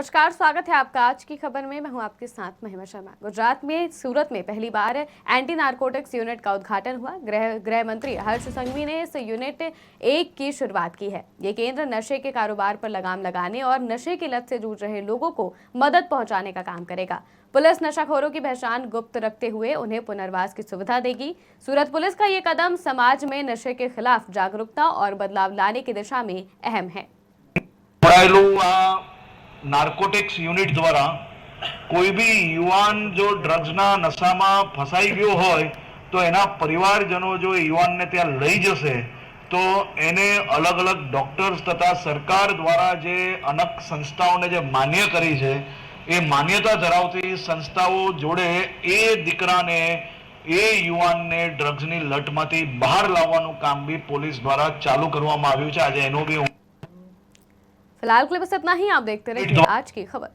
नमस्कार, स्वागत है आपका आज की खबर में। मैं हूं आपके साथ महिमा शर्मा। गुजरात में सूरत में पहली बार एंटी नारकोटिक्स यूनिट का उद्घाटन हुआ। गृह मंत्री हर्ष संघवी ने इस यूनिट 1 की शुरुआत की है। ये केंद्र नशे के कारोबार पर लगाम लगाने और नशे की लत से जूझ रहे लोगों को मदद पहुंचाने का काम करेगा। पुलिस नशाखोरों की पहचान गुप्त रखते हुए उन्हें पुनर्वास की सुविधा देगी। सूरत पुलिस का ये कदम समाज में नशे के खिलाफ जागरूकता और बदलाव लाने की दिशा में अहम है। नार्कोटिक्स यूनिट द्वारा कोई भी युवान जो ड्रग्सना नशाમાં ફસાઈ ગયો હોય તો એના પરિવારજનો જો યુવાનને ત્યાં લઈ જશે તો એને અલગ અલગ ડોક્ટર્સ તથા સરકાર દ્વારા જે અનેક સંસ્થાઓને જે માન્ય કરી છે એ માન્યતા ધરાવતી સંસ્થાઓ જોડે એ દીકરાને એ યુવાનને ડ્રગ્સની લટમાંથી બહાર લાવવાનું કામ બી પોલીસ દ્વારા ચાલુ કરવામાં આવ્યું છે। આજે એનો બી फिलहाल के लिए बस इतना ही। आप देखते रहिए आज की खबर।